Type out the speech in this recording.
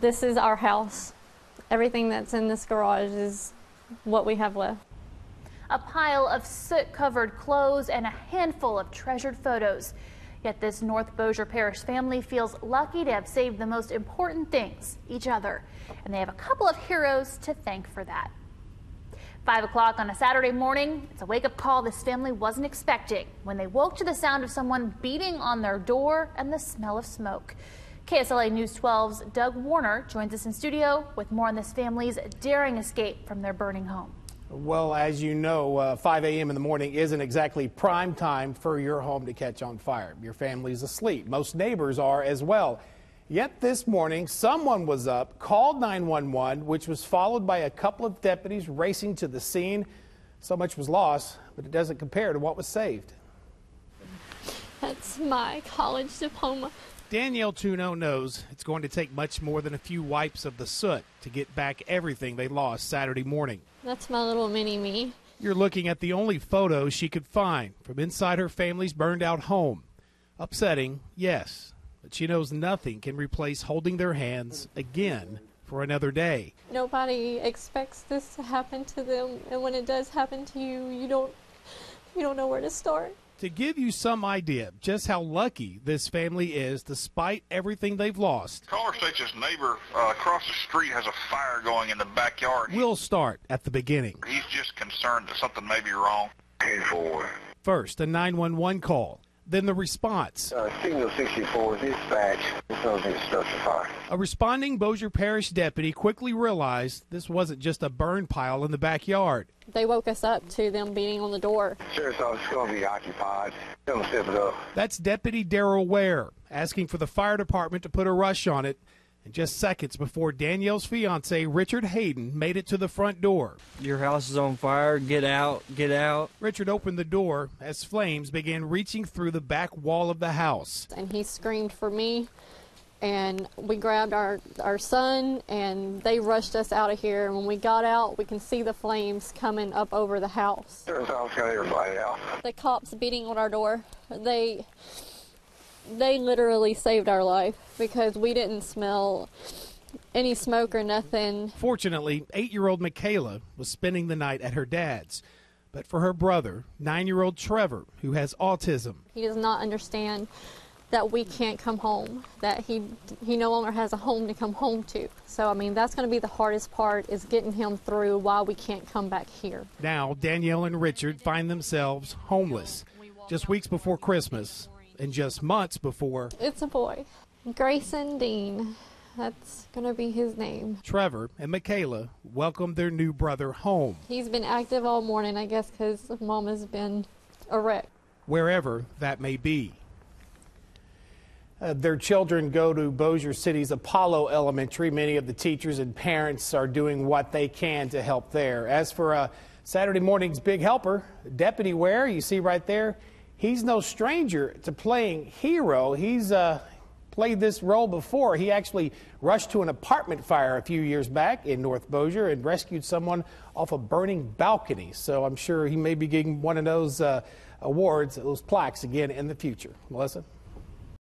This is our house. Everything that's in this garage is what we have left. A pile of soot-covered clothes and a handful of treasured photos. Yet this North Bossier Parish family feels lucky to have saved the most important things, each other. And they have a couple of heroes to thank for that. 5 o'clock on a Saturday morning, it's a wake-up call this family wasn't expecting when they woke to the sound of someone beating on their door and the smell of smoke. KSLA News 12's Doug Warner joins us in studio with more on this family's daring escape from their burning home. Well, as you know, 5 a.m. in the morning isn't exactly prime time for your home to catch on fire. Your family's asleep. Most neighbors are as well. Yet this morning, someone was up, called 911, which was followed by a couple of deputies racing to the scene. So much was lost, but it doesn't compare to what was saved. That's my college diploma. Danielle Tuno knows it's going to take much more than a few wipes of the soot to get back everything they lost Saturday morning. That's my little mini-me. You're looking at the only photos she could find from inside her family's burned-out home. Upsetting, yes, but she knows nothing can replace holding their hands again for another day. Nobody expects this to happen to them, and when it does happen to you, you don't know where to start. To give you some idea just how lucky this family is despite everything they've lost. Caller states his neighbor across the street has a fire going in the backyard. We'll start at the beginning. He's just concerned that something may be wrong. 10-4. First, a 911 call. Then the response. Signal 64, dispatch. This doesn't start the fire. A responding Bossier Parish deputy quickly realized this wasn't just a burn pile in the backyard. They woke us up to them beating on the door. Sheriff's office is going to be occupied. Tell them to step it up. That's Deputy Darrell Ware asking for the fire department to put a rush on it. And just seconds before Danielle's fiance, Richard Hayden, made it to the front door. Your house is on fire. Get out. Get out. Richard opened the door as flames began reaching through the back wall of the house. And he screamed for me, and we grabbed our son, and they rushed us out of here. And when we got out, we can see the flames coming up over the house. Sheriff's office got everybody out. The cops beating on our door, they literally saved our life because we didn't smell any smoke or nothing. Fortunately, 8-year-old Michaela was spending the night at her dad's. But for her brother, 9-year-old Trevor, who has autism, he does not understand that we can't come home, that he no longer has a home to come home to. So, I mean, that's going to be the hardest part, is getting him through while we can't come back here. Now, Danielle and Richard find themselves homeless just weeks before Christmas. And just months before. It's a boy. Grayson Dean. That's going to be his name. Trevor and Michaela welcomed their new brother home. He's been active all morning, I guess, because Mom has been a wreck. Wherever that may be. Their children go to Bossier City's Apollo Elementary. Many of the teachers and parents are doing what they can to help there. As for Saturday morning's big helper, Deputy Ware, you see right there, he's no stranger to playing hero. He's played this role before. He actually rushed to an apartment fire a few years back in North Bossier and rescued someone off a burning balcony. So I'm sure he may be getting one of those awards, those plaques again in the future. Melissa?